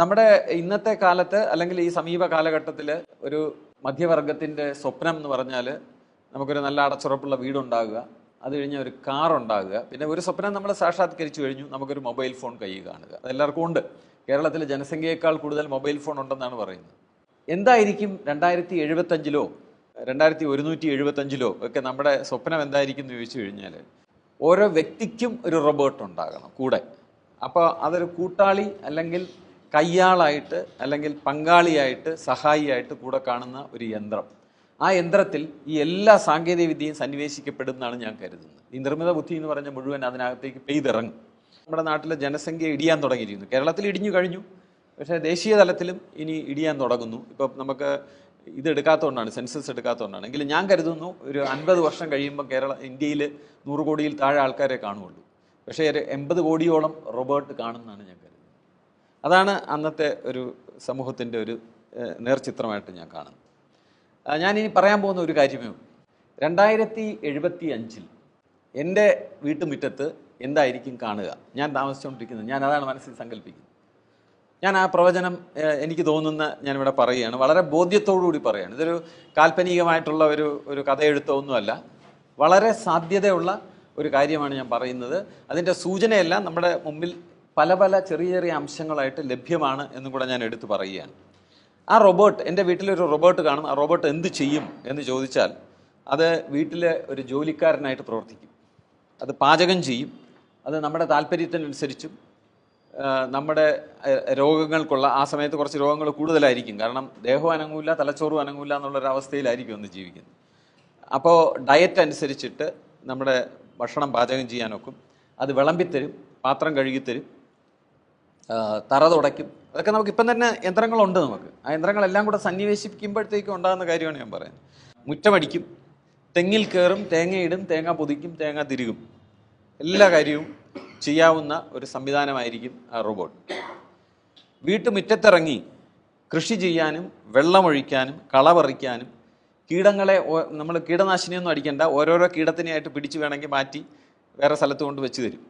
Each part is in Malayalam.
നമ്മുടെ ഇന്നത്തെ കാലത്ത് അല്ലെങ്കിൽ ഈ സമീപ കാലഘട്ടത്തിൽ ഒരു മധ്യവർഗത്തിൻ്റെ സ്വപ്നം എന്ന് പറഞ്ഞാൽ നമുക്കൊരു നല്ല അടച്ചുറപ്പുള്ള വീടുണ്ടാകുക, അത് കഴിഞ്ഞ് ഒരു കാർ ഉണ്ടാകുക, പിന്നെ ഒരു സ്വപ്നം നമ്മൾ സാക്ഷാത്കരിച്ചു കഴിഞ്ഞു, നമുക്കൊരു മൊബൈൽ ഫോൺ കയ്യിൽ കാണുക. അതെല്ലാവർക്കും ഉണ്ട്. കേരളത്തിൽ ജനസംഖ്യയേക്കാൾ കൂടുതൽ മൊബൈൽ ഫോൺ ഉണ്ടെന്നാണ് പറയുന്നത്. എന്തായിരിക്കും 2075-ലോ 2175-ലോ ഒക്കെ നമ്മുടെ സ്വപ്നം എന്തായിരിക്കും എന്ന് ചോദിച്ചു കഴിഞ്ഞാൽ, ഓരോ വ്യക്തിക്കും ഒരു റോബോട്ട് ഉണ്ടാകണം കൂടെ. അപ്പോൾ അതൊരു കൂട്ടാളി അല്ലെങ്കിൽ കയ്യാളായിട്ട് അല്ലെങ്കിൽ പങ്കാളിയായിട്ട് സഹായിയായിട്ട് കൂടെ കാണുന്ന ഒരു യന്ത്രം. ആ യന്ത്രത്തിൽ ഈ എല്ലാ സാങ്കേതിക വിദ്യയും സന്നിവേശിക്കപ്പെടുന്നതാണ് ഞാൻ കരുതുന്നത്. ഈ നിർമ്മിത ബുദ്ധി എന്ന് പറഞ്ഞ മുഴുവൻ അതിനകത്തേക്ക് പെയ്തിറങ്ങും. നമ്മുടെ നാട്ടിലെ ജനസംഖ്യ ഇടിയാൻ തുടങ്ങിയിരിക്കുന്നു. കേരളത്തിൽ ഇടിഞ്ഞു കഴിഞ്ഞു, പക്ഷേ ദേശീയ തലത്തിലും ഇനി ഇടിയാൻ തുടങ്ങുന്നു. ഇപ്പം നമുക്ക് ഇതെടുക്കാത്തതുകൊണ്ടാണ്, സെൻസസ് എടുക്കാത്തതുകൊണ്ടാണ്. എങ്കിലും ഞാൻ കരുതുന്നു ഒരു 50 വർഷം കഴിയുമ്പോൾ ഇന്ത്യയിൽ 100 കോടിയിൽ താഴെ ആൾക്കാരെ കാണുകയുള്ളൂ. പക്ഷേ ഒരു 80 കോടിയോളം റോബോട്ട് കാണുന്നതാണ് ഞാൻ കരുതുന്നത്. അതാണ് അന്നത്തെ ഒരു സമൂഹത്തിൻ്റെ ഒരു നേർചിത്രമായിട്ട് ഞാൻ കാണുന്നത്. ഞാനിനി പറയാൻ പോകുന്ന ഒരു കാര്യമേ ഉള്ളൂ. 2075 എൻ്റെ വീട്ടുമുറ്റത്ത് എന്തായിരിക്കും കാണുക, ഞാൻ താമസിച്ചുകൊണ്ടിരിക്കുന്നത്, ഞാൻ അതാണ് മനസ്സിൽ സങ്കല്പിക്കുന്നത്. ഞാൻ ആ പ്രവചനം എനിക്ക് തോന്നുന്ന ഞാനിവിടെ പറയുകയാണ്, വളരെ ബോധ്യത്തോടുകൂടി പറയുകയാണ്. ഇതൊരു കാൽപ്പനികമായിട്ടുള്ള ഒരു കഥയെഴുത്തൊന്നുമല്ല, വളരെ സാധ്യതയുള്ള ഒരു കാര്യമാണ് ഞാൻ പറയുന്നത്. അതിൻ്റെ സൂചനയെല്ലാം നമ്മുടെ മുമ്പിൽ പല പല ചെറിയ ചെറിയ അംശങ്ങളായിട്ട് ലഭ്യമാണ് എന്നും കൂടെ ഞാൻ എടുത്തു പറയുകയാണ്. ആ റോബോട്ട്, എൻ്റെ വീട്ടിലൊരു റോബോട്ട് കാണും. ആ റോബോട്ട് എന്ത് ചെയ്യും എന്ന് ചോദിച്ചാൽ, അത് വീട്ടിലെ ഒരു ജോലിക്കാരനായിട്ട് പ്രവർത്തിക്കും. അത് പാചകം ചെയ്യും. അത് നമ്മുടെ താല്പര്യത്തിനനുസരിച്ചും നമ്മുടെ രോഗങ്ങൾക്കുള്ള, ആ സമയത്ത് കുറച്ച് രോഗങ്ങൾ കൂടുതലായിരിക്കും, കാരണം ദേഹവും അനങ്ങൂല തലച്ചോറും അനങ്ങൂല എന്നുള്ളൊരവസ്ഥയിലായിരിക്കും ഒന്ന് ജീവിക്കുന്നത്. അപ്പോൾ ഡയറ്റ് അനുസരിച്ചിട്ട് നമ്മുടെ ഭക്ഷണം പാചകം ചെയ്യാനൊക്കും. അത് വിളമ്പിത്തരും, പാത്രം കഴുകിത്തരും, തറ തുടയ്ക്കും. അതൊക്കെ നമുക്ക് ഇപ്പം തന്നെ യന്ത്രങ്ങളുണ്ട്. നമുക്ക് ആ യന്ത്രങ്ങളെല്ലാം കൂടെ സന്നിവേശിപ്പിക്കുമ്പോഴത്തേക്കും ഉണ്ടാകുന്ന കാര്യമാണ് ഞാൻ പറയുന്നത്. മുറ്റമടിക്കും, തെങ്ങിൽ കയറും, തേങ്ങയിടും, തേങ്ങ പൊതിക്കും, തേങ്ങ തിരുകും. എല്ലാ കാര്യവും ചെയ്യാവുന്ന ഒരു സംവിധാനമായിരിക്കും ആ റോബോട്ട്. വീട്ടുമുറ്റത്തിറങ്ങി കൃഷി ചെയ്യാനും വെള്ളമൊഴിക്കാനും കളപറിക്കാനും, കീടങ്ങളെ നമ്മൾ കീടനാശിനിയൊന്നും അടിക്കേണ്ട, ഓരോരോ കീടത്തിനെയായിട്ട് പിടിച്ച് വേണമെങ്കിൽ മാറ്റി വേറെ സ്ഥലത്ത് കൊണ്ട് വെച്ച് തരും.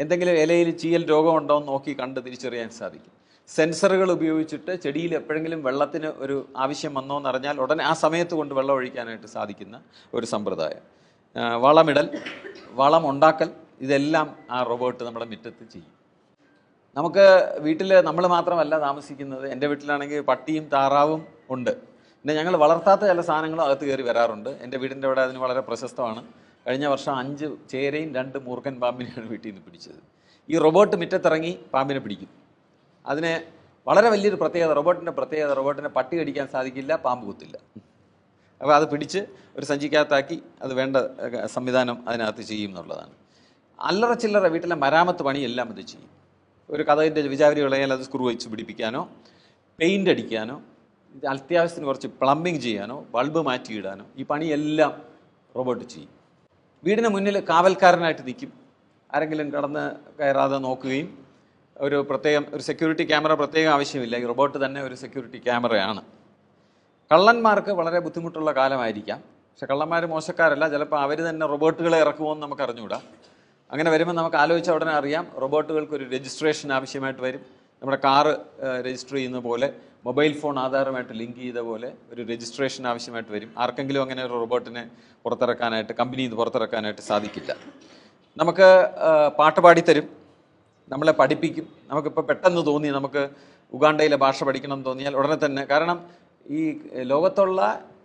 എന്തെങ്കിലും ഇലയിൽ ചീയൽ രോഗമുണ്ടോ എന്ന് നോക്കി കണ്ട് തിരിച്ചറിയാൻ സാധിക്കും. സെൻസറുകൾ ഉപയോഗിച്ചിട്ട് ചെടിയിൽ എപ്പോഴെങ്കിലും വെള്ളത്തിന് ഒരു ആവശ്യം വന്നോ എന്നറിഞ്ഞാൽ ഉടനെ ആ സമയത്ത് കൊണ്ട് വെള്ളം ഒഴിക്കാനായിട്ട് സാധിക്കുന്ന ഒരു സമ്പ്രദായം. വളമിടൽ, വളം ഉണ്ടാക്കൽ, ഇതെല്ലാം ആ റോബോട്ട് നമ്മുടെ മുറ്റത്ത് ചെയ്യും. നമുക്ക് വീട്ടിൽ നമ്മൾ മാത്രമല്ല താമസിക്കുന്നത്. എൻ്റെ വീട്ടിലാണെങ്കിൽ പട്ടിയും താറാവും ഉണ്ട്. പിന്നെ ഞങ്ങൾ വളർത്താത്ത ചില സാധനങ്ങളും അകത്ത് കയറി വരാറുണ്ട്. എൻ്റെ വീടിൻ്റെ അവിടെ അതിന് വളരെ പ്രശസ്തമാണ്. കഴിഞ്ഞ വർഷം 5 ചേരയും 2 മൂർഖൻ പാമ്പിനെയാണ് വീട്ടിൽ നിന്ന് പിടിച്ചത്. ഈ റോബോട്ട് മുറ്റത്തിറങ്ങി പാമ്പിനെ പിടിക്കും. അതിന് വളരെ വലിയൊരു പ്രത്യേകത, റോബോട്ടിനെ പട്ടി കടിക്കാൻ സാധിക്കില്ല, പാമ്പ് കുത്തില്ല. അപ്പോൾ അത് പിടിച്ച് ഒരു സഞ്ചിക്കകത്താക്കി അത് വേണ്ട സംവിധാനം അതിനകത്ത് ചെയ്യും എന്നുള്ളതാണ്. അല്ലറ ചില്ലറ വീട്ടിലെ മരാമത്ത് പണിയെല്ലാം അത് ചെയ്യും. ഒരു കതകിൻ്റെ വിചാരി വിളയാൽ അത് സ്ക്രൂ വെച്ച് പിടിപ്പിക്കാനോ, പെയിൻ്റ് അടിക്കാനോ, അത്യാവശ്യത്തിന് കുറച്ച് പ്ലംബിങ് ചെയ്യാനോ, ബൾബ് മാറ്റിയിടാനോ, ഈ പണിയെല്ലാം റോബോട്ട് ചെയ്യും. വീടിന് മുന്നിൽ കാവൽക്കാരനായിട്ട് നിൽക്കും. ആരെങ്കിലും കടന്ന് കയറാതെ നോക്കുകയും, ഒരു സെക്യൂരിറ്റി ക്യാമറ പ്രത്യേകം ആവശ്യമില്ല, ഈ റോബോട്ട് തന്നെ ഒരു സെക്യൂരിറ്റി ക്യാമറയാണ്. കള്ളന്മാർക്ക് വളരെ ബുദ്ധിമുട്ടുള്ള കാലമായിരിക്കാം, പക്ഷെ കള്ളന്മാർ മോശക്കാരല്ല. ചിലപ്പോൾ അവർ തന്നെ റോബോട്ടുകളെ ഇറക്കുമോയെന്ന് നമുക്ക് അറിഞ്ഞുകൂടാ. അങ്ങനെ വരുമ്പോൾ നമുക്ക് ആലോചിച്ച ഉടനെ അറിയാം, റോബോട്ടുകൾക്കൊരു രജിസ്ട്രേഷൻ ആവശ്യമായിട്ട് വരും. നമ്മുടെ കാറ് രജിസ്റ്റർ ചെയ്യുന്ന പോലെ, മൊബൈൽ ഫോൺ ആധാരമായിട്ട് ലിങ്ക് ചെയ്ത പോലെ ഒരു രജിസ്ട്രേഷൻ ആവശ്യമായിട്ട് വരും. ആർക്കെങ്കിലും അങ്ങനെ ഒരു റോബോട്ടിനെ പുറത്തിറക്കാനായിട്ട്, കമ്പനിയിൽ നിന്ന് പുറത്തിറക്കാനായിട്ട് സാധിക്കില്ല. നമുക്ക് പാട്ട് പാടിത്തരും, നമ്മളെ പഠിപ്പിക്കും. നമുക്കിപ്പോൾ പെട്ടെന്ന് തോന്നി നമുക്ക് ഉഗാണ്ടയിലെ ഭാഷ പഠിക്കണം എന്ന് തോന്നിയാൽ ഉടനെ തന്നെ, കാരണം ഈ ലോകത്തുള്ള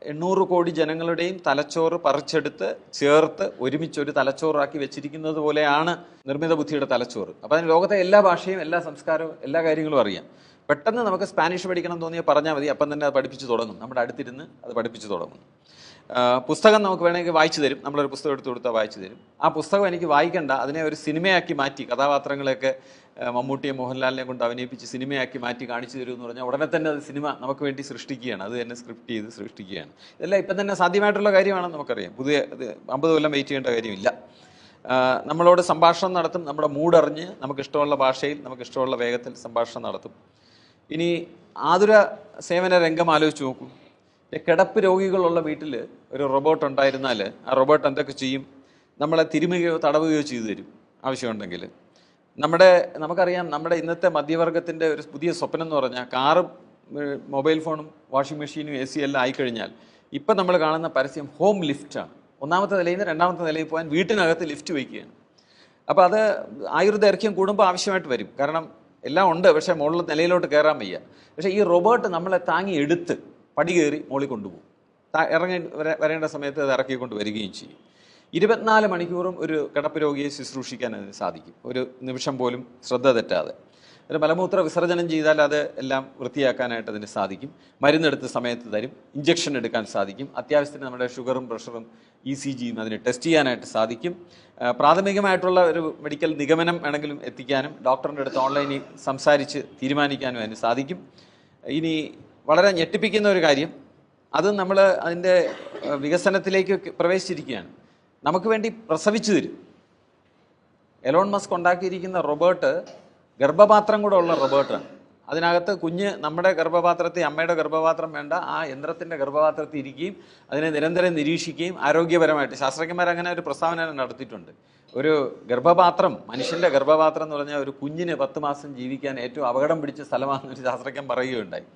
800 കോടി ജനങ്ങളുടെയും തലച്ചോറ് പറിച്ചെടുത്ത് ചേർത്ത് ഒരുമിച്ചൊരു തലച്ചോറാക്കി വെച്ചിരിക്കുന്നത് പോലെയാണ് നിർമ്മിത ബുദ്ധിയുടെ തലച്ചോറ്. അപ്പോൾ അതിന് ലോകത്തെ എല്ലാ ഭാഷയും എല്ലാ സംസ്കാരവും എല്ലാ കാര്യങ്ങളും അറിയാം. പെട്ടെന്ന് നമുക്ക് സ്പാനിഷ് പഠിക്കണം തോന്നിയാൽ പറഞ്ഞാൽ മതി, അപ്പം തന്നെ അത് പഠിപ്പിച്ച് തുടങ്ങും. നമ്മുടെ അടുത്തിരുന്ന് അത് പഠിപ്പിച്ച് തുടങ്ങും. പുസ്തകം നമുക്ക് വേണമെങ്കിൽ വായിച്ചു തരും. നമ്മളൊരു പുസ്തകം എടുത്ത് കൊടുത്താൽ വായിച്ചു തരും. ആ പുസ്തകം എനിക്ക് വായിക്കേണ്ട, അതിനെ ഒരു സിനിമയാക്കി മാറ്റി, കഥാപാത്രങ്ങളെയൊക്കെ മമ്മൂട്ടിയെ മോഹൻലാലിനെ കൊണ്ട് അഭിനയിപ്പിച്ച് സിനിമയാക്കി മാറ്റി കാണിച്ചു തരുമെന്ന് പറഞ്ഞാൽ ഉടനെ തന്നെ അത് സിനിമ നമുക്ക് വേണ്ടി സൃഷ്ടിക്കുകയാണ്. അത് തന്നെ സ്ക്രിപ്റ്റ് ചെയ്ത് സൃഷ്ടിക്കുകയാണ്. ഇതെല്ലാം ഇപ്പം തന്നെ സാധ്യമായിട്ടുള്ള കാര്യമാണെന്ന് നമുക്കറിയാം. 50 കൊല്ലം വെയിറ്റ് ചെയ്യേണ്ട കാര്യമില്ല. നമ്മളോട് സംഭാഷണം നടത്തും. നമ്മുടെ മൂടറിഞ്ഞ് നമുക്കിഷ്ടമുള്ള ഭാഷയിൽ നമുക്കിഷ്ടമുള്ള വേഗത്തിൽ സംഭാഷണം നടത്തും. ഇനി ആതുര സേവന രംഗം ആലോചിച്ച് നോക്കൂ. കിടപ്പ് രോഗികളുള്ള വീട്ടിൽ ഒരു റോബോട്ട് ഉണ്ടായിരുന്നാൽ ആ റോബോട്ട് എന്തൊക്കെ ചെയ്യും? നമ്മളെ തിരുമുകയോ തടവുകയോ ചെയ്തു തരും ആവശ്യമുണ്ടെങ്കിൽ. നമുക്കറിയാം നമ്മുടെ ഇന്നത്തെ മധ്യവർഗത്തിൻ്റെ ഒരു പുതിയ സ്വപ്നം എന്ന് പറഞ്ഞാൽ കാറും മൊബൈൽ ഫോണും വാഷിംഗ് മെഷീനും എ സി എല്ലാം ആയിക്കഴിഞ്ഞാൽ ഇപ്പം നമ്മൾ കാണുന്ന പരസ്യം ഹോം ലിഫ്റ്റാണ്. ഒന്നാമത്തെ നിലയിൽ നിന്ന് രണ്ടാമത്തെ നിലയിൽ പോകാൻ വീട്ടിനകത്ത് ലിഫ്റ്റ് വയ്ക്കുകയാണ്. അപ്പോൾ അത് ആയുർദൈർഘ്യം കൂടുമ്പോൾ ആവശ്യമായിട്ട് വരും. കാരണം എല്ലാം ഉണ്ട്, പക്ഷേ മുകളിൽ നിലയിലോട്ട് കയറാൻ വയ്യ. പക്ഷേ ഈ റോബോട്ട് നമ്മളെ താങ്ങി എടുത്ത് പടി കയറി മുകളിൽ കൊണ്ടുപോകും. ഇറങ്ങി വരേണ്ട സമയത്ത് അത് ഇറക്കിക്കൊണ്ട് വരികയും ചെയ്യും. 24 മണിക്കൂറും ഒരു കിടപ്പ് രോഗിയെ ശുശ്രൂഷിക്കാൻ അതിന് സാധിക്കും, ഒരു നിമിഷം പോലും ശ്രദ്ധ തെറ്റാതെ. ഒരു മലമൂത്ര വിസർജനം ചെയ്താൽ അത് എല്ലാം വൃത്തിയാക്കാനായിട്ട് അതിന് സാധിക്കും. മരുന്നെടുത്ത സമയത്ത് തരും, ഇഞ്ചക്ഷൻ എടുക്കാൻ സാധിക്കും. അത്യാവശ്യത്തിന് നമ്മുടെ ഷുഗറും പ്രഷറും ECGയും അതിന് ടെസ്റ്റ് ചെയ്യാനായിട്ട് സാധിക്കും. പ്രാഥമികമായിട്ടുള്ള ഒരു മെഡിക്കൽ നിഗമനം വേണമെങ്കിലും എത്തിക്കാനും ഡോക്ടറിൻ്റെ അടുത്ത് ഓൺലൈനിൽ സംസാരിച്ച് തീരുമാനിക്കാനും അതിന് സാധിക്കും. ഇനി വളരെ ഞെട്ടിപ്പിക്കുന്ന ഒരു കാര്യം, അത് നമ്മൾ അതിൻ്റെ വികസനത്തിലേക്ക് പ്രവേശിച്ചിരിക്കുകയാണ്. നമുക്ക് വേണ്ടി പ്രസവിച്ചു തരും. എലോൺ മസ്ക് ഉണ്ടാക്കിയിരിക്കുന്ന റോബോട്ട് ഗർഭപാത്രം കൂടെ ഉള്ള റോബോട്ടാണ്. അതിനകത്ത് കുഞ്ഞ് നമ്മുടെ ഗർഭപാത്രത്തിൽ, അമ്മയുടെ ഗർഭപാത്രം വേണ്ട, ആ യന്ത്രത്തിൻ്റെ ഗർഭപാത്രത്തിൽ ഇരിക്കുകയും അതിനെ നിരന്തരം നിരീക്ഷിക്കുകയും ആരോഗ്യപരമായിട്ട് ശാസ്ത്രജ്ഞന്മാർ അങ്ങനെ ഒരു പ്രസ്താവന നടത്തിയിട്ടുണ്ട്. ഒരു ഗർഭപാത്രം, മനുഷ്യൻ്റെ ഗർഭപാത്രം എന്ന് പറഞ്ഞാൽ ഒരു കുഞ്ഞിന് 10 മാസം ജീവിക്കാൻ ഏറ്റവും അപകടം പിടിച്ച സ്ഥലമാണെന്നൊരു ശാസ്ത്രജ്ഞൻ പറയുകയുണ്ടായി.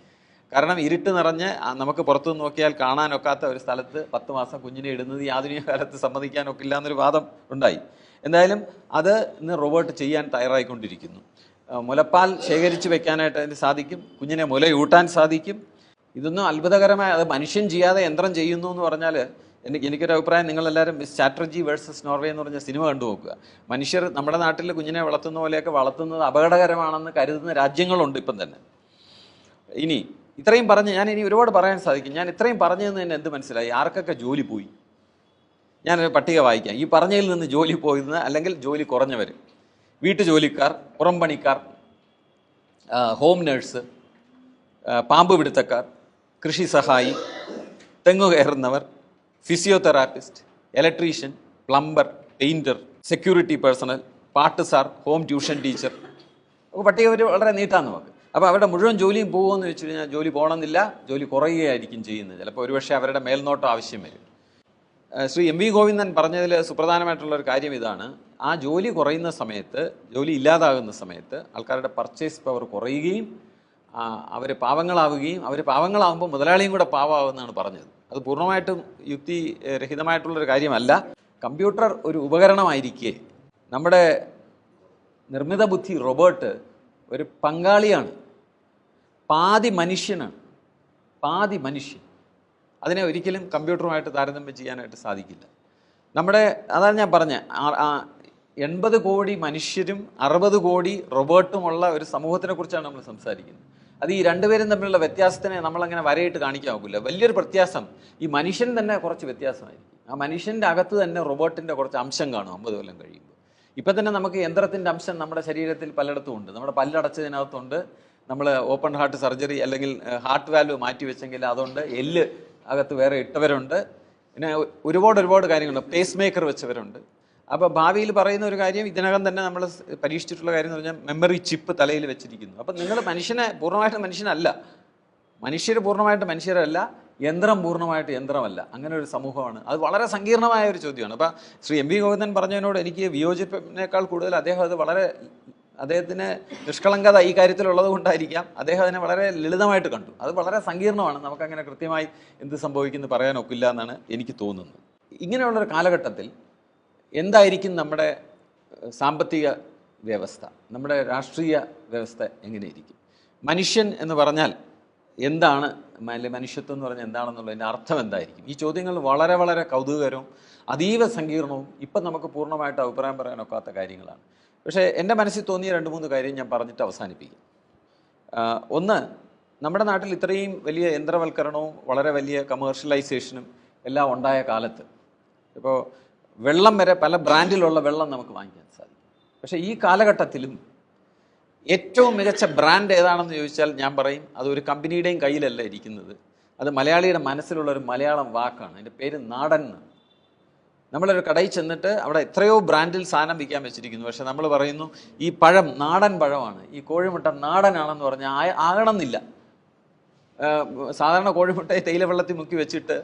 കാരണം ഇരുട്ട് നിറഞ്ഞ് നമുക്ക് പുറത്തു നോക്കിയാൽ കാണാനൊക്കാത്ത ഒരു സ്ഥലത്ത് 10 മാസം കുഞ്ഞിനെ ഇടുന്നത് ഈ ആധുനിക കാലത്ത് സമ്മതിക്കാനൊക്കില്ല എന്നൊരു വാദം ഉണ്ടായി. എന്തായാലും അത് ഇന്ന് റോബോട്ട് ചെയ്യാൻ തയ്യാറായിക്കൊണ്ടിരിക്കുന്നു. മുലപ്പാൽ ശേഖരിച്ച് വെക്കാനായിട്ട് അതിന് സാധിക്കും, കുഞ്ഞിനെ മുലയൂട്ടാൻ സാധിക്കും. ഇതൊന്നും അത്ഭുതകരമായ, അത് മനുഷ്യൻ ചെയ്യാതെ യന്ത്രം ചെയ്യുന്നു എന്ന് പറഞ്ഞാൽ എനിക്കൊരു അഭിപ്രായം, നിങ്ങളെല്ലാവരും മിസ് ചാറ്റർജി വേഴ്സസ് നോർവേ എന്ന് പറഞ്ഞ സിനിമ കണ്ടു നോക്കുക. മനുഷ്യർ നമ്മുടെ നാട്ടിൽ കുഞ്ഞിനെ വളർത്തുന്ന പോലെയൊക്കെ വളർത്തുന്നത് അപകടകരമാണെന്ന് കരുതുന്ന രാജ്യങ്ങളുണ്ട് ഇപ്പം തന്നെ. ഇനി ഇത്രയും പറഞ്ഞ് ഞാൻ ഇനി ഒരുപാട് പറയാൻ സാധിക്കും. ഞാൻ ഇത്രയും പറഞ്ഞതെന്ന് തന്നെ എന്ത് മനസ്സിലായി, ആർക്കൊക്കെ ജോലി പോയി? ഞാനൊരു പട്ടിക വായിക്കാം. ഈ പറഞ്ഞതിൽ നിന്ന് ജോലി പോയിരുന്ന അല്ലെങ്കിൽ ജോലി കുറഞ്ഞവർ: വീട്ടുജോലിക്കാർ, പുറംപണിക്കാർ, ഹോം നേഴ്സ്, പാമ്പ് പിടുത്തക്കാർ, കൃഷി സഹായി, തെങ്ങു കയറുന്നവർ, physiotherapist, electrician, plumber, painter, security personnel, പാട്ട് സാർ, ഹോം ട്യൂഷൻ ടീച്ചർ. അപ്പോൾ പട്ടിക വളരെ നീട്ടാന്ന് നമുക്ക്. അപ്പോൾ അവരുടെ മുഴുവൻ ജോലിയും പോകുമെന്ന് വെച്ച് കഴിഞ്ഞാൽ ജോലി പോകണമെന്നില്ല, ജോലി കുറയുകയായിരിക്കും ചെയ്യുന്നത്. ചിലപ്പോൾ ഒരുപക്ഷെ അവരുടെ മേൽനോട്ടം ആവശ്യം വരും. ശ്രീ MV ഗോവിന്ദൻ പറഞ്ഞതിൽ സുപ്രധാനമായിട്ടുള്ളൊരു കാര്യം ഇതാണ്: ആ ജോലി കുറയുന്ന സമയത്ത്, ജോലി ഇല്ലാതാകുന്ന സമയത്ത് ആൾക്കാരുടെ പർച്ചേസ് പവർ കുറയുകയും അവർ പാവങ്ങളാവുകയും, അവർ പാവങ്ങളാകുമ്പോൾ മുതലാളിയും കൂടെ പാവമാകുമെന്നാണ് പറഞ്ഞത്. അത് പൂർണ്ണമായിട്ടും യുക്തിരഹിതമായിട്ടുള്ളൊരു കാര്യമല്ല. കമ്പ്യൂട്ടർ ഒരു ഉപകരണമായിരിക്കെ നമ്മുടെ നിർമ്മിത ബുദ്ധി റോബോട്ട് ഒരു പങ്കാളിയാണ്, പാതി മനുഷ്യനാണ്, പാതി മനുഷ്യൻ. അതിനെ ഒരിക്കലും കമ്പ്യൂട്ടറുമായിട്ട് താരതമ്യം ചെയ്യാനായിട്ട് സാധിക്കില്ല. അതാണ് ഞാൻ പറഞ്ഞ 80 കോടി മനുഷ്യരും 60 കോടി റോബോട്ടുമുള്ള ഒരു സമൂഹത്തിനെ കുറിച്ചാണ് നമ്മൾ സംസാരിക്കുന്നത്. അത് ഈ രണ്ടുപേരും തമ്മിലുള്ള വ്യത്യാസത്തിനെ നമ്മളങ്ങനെ വരയിട്ട് കാണിക്കാവില്ല. വലിയൊരു വ്യത്യാസം, ഈ മനുഷ്യൻ തന്നെ കുറച്ച് വ്യത്യാസമായിരിക്കും. ആ മനുഷ്യൻ്റെ അകത്ത് തന്നെ റോബോട്ടിൻ്റെ കുറച്ച് അംശം കാണും 50 കൊല്ലം കഴിയുമ്പോൾ. ഇപ്പം തന്നെ നമുക്ക് യന്ത്രത്തിൻ്റെ അംശം നമ്മുടെ ശരീരത്തിൽ പലയിടത്തും ഉണ്ട്. നമ്മുടെ പല്ലടച്ചതിനകത്തുണ്ട്, നമ്മൾ ഓപ്പൺ ഹാർട്ട് സർജറി അല്ലെങ്കിൽ ഹാർട്ട് വാൽവ് മാറ്റി വെച്ചെങ്കിൽ അതുകൊണ്ട്, എല്ല് അകത്ത് വേറെ ഇട്ടവരുണ്ട്, പിന്നെ ഒരുപാട് കാര്യങ്ങളുണ്ട്, പേസ് മേക്കർ വെച്ചവരുണ്ട്. അപ്പോൾ ഭാവിയിൽ പറയുന്ന ഒരു കാര്യം, ഇതിനകം തന്നെ നമ്മൾ പരീക്ഷിച്ചിട്ടുള്ള കാര്യം എന്ന് പറഞ്ഞാൽ മെമ്മറി ചിപ്പ് തലയിൽ വെച്ചിരിക്കുന്നു. അപ്പം നിങ്ങൾ മനുഷ്യനെ പൂർണ്ണമായിട്ട് മനുഷ്യനല്ല, മനുഷ്യർ പൂർണ്ണമായിട്ട് മനുഷ്യരല്ല, യന്ത്രം പൂർണ്ണമായിട്ട് യന്ത്രമല്ല. അങ്ങനെ ഒരു സമൂഹമാണ്. അത് വളരെ സങ്കീർണമായ ഒരു ചോദ്യമാണ്. അപ്പോൾ ശ്രീ MV ഗോവിന്ദൻ പറഞ്ഞതിനോട് എനിക്ക് വിയോജിപ്പിനേക്കാൾ കൂടുതൽ അദ്ദേഹത്തിന് നിഷ്കളങ്കത ഈ കാര്യത്തിലുള്ളത് കൊണ്ടായിരിക്കാം അദ്ദേഹം അതിനെ വളരെ ലളിതമായിട്ട് കണ്ടു. അത് വളരെ സങ്കീർണമാണ്, നമുക്കങ്ങനെ കൃത്യമായി എന്ത് സംഭവിക്കുമെന്ന് പറയാനൊക്കില്ല എന്നാണ് എനിക്ക് തോന്നുന്നത്. ഇങ്ങനെയുള്ളൊരു കാലഘട്ടത്തിൽ എന്തായിരിക്കും നമ്മുടെ സാമ്പത്തിക വ്യവസ്ഥ, നമ്മുടെ രാഷ്ട്രീയ വ്യവസ്ഥ എങ്ങനെയിരിക്കും? മനുഷ്യൻ എന്ന് പറഞ്ഞാൽ എന്താണ്, മനുഷ്യത്വം എന്ന് പറഞ്ഞാൽ എന്താണെന്നുള്ളതിൻ്റെ അർത്ഥം എന്തായിരിക്കും? ഈ ചോദ്യങ്ങൾ വളരെ വളരെ കൗതുകകരവും അതീവ സങ്കീർണവും ഇപ്പം നമുക്ക് പൂർണ്ണമായിട്ട് അഭിപ്രായം പറയാനൊക്കാത്ത കാര്യങ്ങളാണ്. പക്ഷേ എൻ്റെ മനസ്സിൽ തോന്നിയ 2-3 കാര്യം ഞാൻ പറഞ്ഞിട്ട് അവസാനിപ്പിക്കും. ഒന്ന്, നമ്മുടെ നാട്ടിൽ ഇത്രയും വലിയ യന്ത്രവൽക്കരണവും വളരെ വലിയ കമേഴ്ഷ്യലൈസേഷനും എല്ലാം ഉണ്ടായ കാലത്ത് ഇപ്പോൾ വെള്ളം വരെ പല ബ്രാൻഡിലുള്ള വെള്ളം നമുക്ക് വാങ്ങിക്കാൻ സാധിക്കും. പക്ഷേ ഈ കാലഘട്ടത്തിലും ഏറ്റവും മികച്ച ബ്രാൻഡ് ഏതാണെന്ന് ചോദിച്ചാൽ ഞാൻ പറയും അതൊരു കമ്പനിയുടെയും കയ്യിലല്ല ഇരിക്കുന്നത്. അത് മലയാളിയുടെ മനസ്സിലുള്ളൊരു മലയാളം വാക്കാണ്. അതിൻ്റെ പേര് നാടൻ എന്നാണ്. നമ്മളൊരു കടയിൽ ചെന്നിട്ട് അവിടെ എത്രയോ ബ്രാൻഡിൽ സാധനം വിൽക്കാൻ വെച്ചിരിക്കുന്നു. പക്ഷെ നമ്മൾ പറയുന്നു ഈ പഴം നാടൻ പഴമാണ്, ഈ കോഴിമുട്ട നാടനാണെന്ന് പറഞ്ഞാൽ ആകണമെന്നില്ല. സാധാരണ കോഴിമുട്ടയെ തേയില വെള്ളത്തിൽ മുക്കി വെച്ചിട്ട്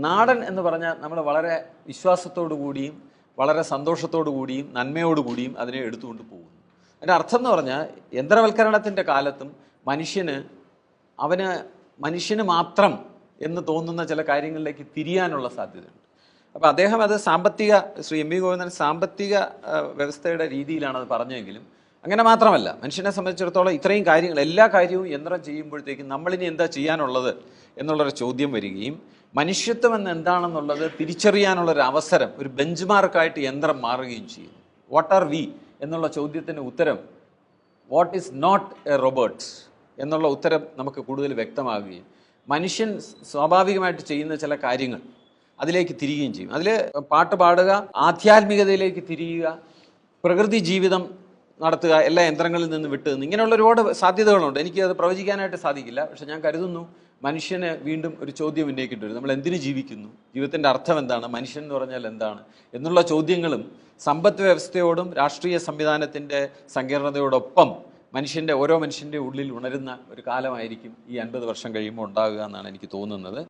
നാടൻ എന്ന് പറഞ്ഞാൽ നമ്മൾ വളരെ വിശ്വാസത്തോടു കൂടിയും വളരെ സന്തോഷത്തോടു കൂടിയും നന്മയോടു കൂടിയും അതിനെ എടുത്തുകൊണ്ട് പോകുന്നു. അതിൻ്റെ അർത്ഥം എന്ന് പറഞ്ഞാൽ യന്ത്രവൽക്കരണത്തിൻ്റെ കാലത്തും മനുഷ്യന് മാത്രം എന്ന് തോന്നുന്ന ചില കാര്യങ്ങളിലേക്ക് തിരിയാനുള്ള സാധ്യതയുണ്ട്. അപ്പോൾ അദ്ദേഹം അത് ശ്രീ എം വി ഗോവിന്ദൻ സാമ്പത്തിക വ്യവസ്ഥയുടെ രീതിയിലാണ് അത് പറഞ്ഞതെങ്കിലും അങ്ങനെ മാത്രമല്ല, മനുഷ്യനെ സംബന്ധിച്ചിടത്തോളം ഇത്രയും കാര്യങ്ങൾ, എല്ലാ കാര്യവും യന്ത്രം ചെയ്യുമ്പോഴത്തേക്കും നമ്മളിനി എന്താ ചെയ്യാനുള്ളത് എന്നുള്ളൊരു ചോദ്യം വരികയും മനുഷ്യത്വം എന്ന് എന്താണെന്നുള്ളത് തിരിച്ചറിയാനുള്ളൊരു അവസരം, ഒരു ബെഞ്ച് മാർക്കായിട്ട് യന്ത്രം മാറുകയും ചെയ്യുന്നു. വാട്ട് ആർ വി എന്നുള്ള ചോദ്യത്തിന് ഉത്തരം, what is not a robot എന്നുള്ള ഉത്തരം നമുക്ക് കൂടുതൽ വ്യക്തമാകുകയും മനുഷ്യൻ സ്വാഭാവികമായിട്ട് ചെയ്യുന്ന ചില കാര്യങ്ങൾ അതിലേക്ക് തിരികുകയും ചെയ്യും. അതിൽ പാട്ട് പാടുക, ആധ്യാത്മികതയിലേക്ക് തിരിയുക, പ്രകൃതി ജീവിതം നടത്തുക, എല്ലാ യന്ത്രങ്ങളിൽ നിന്ന് വിട്ട് നിന്ന്, ഇങ്ങനെയുള്ള ഒരുപാട് സാധ്യതകളുണ്ട്. എനിക്ക് അത് പ്രവചിക്കാനായിട്ട് സാധിക്കില്ല. പക്ഷെ ഞാൻ കരുതുന്നു മനുഷ്യന് വീണ്ടും ഒരു ചോദ്യം ഉന്നയിക്കേണ്ടി വരും. നമ്മൾ എന്തിനു ജീവിക്കുന്നു, ജീവിതത്തിൻ്റെ അർത്ഥം എന്താണ്, മനുഷ്യൻ എന്ന് പറഞ്ഞാൽ എന്താണ് എന്നുള്ള ചോദ്യങ്ങളും സമ്പദ് വ്യവസ്ഥയോടും രാഷ്ട്രീയ സംവിധാനത്തിൻ്റെ സങ്കീർണതയോടൊപ്പം ഓരോ മനുഷ്യൻ്റെ ഉള്ളിൽ ഉണരുന്ന ഒരു കാലമായിരിക്കും ഈ 50 വർഷം കഴിയുമ്പോൾ ഉണ്ടാകുക എന്നാണ് എനിക്ക് തോന്നുന്നത്.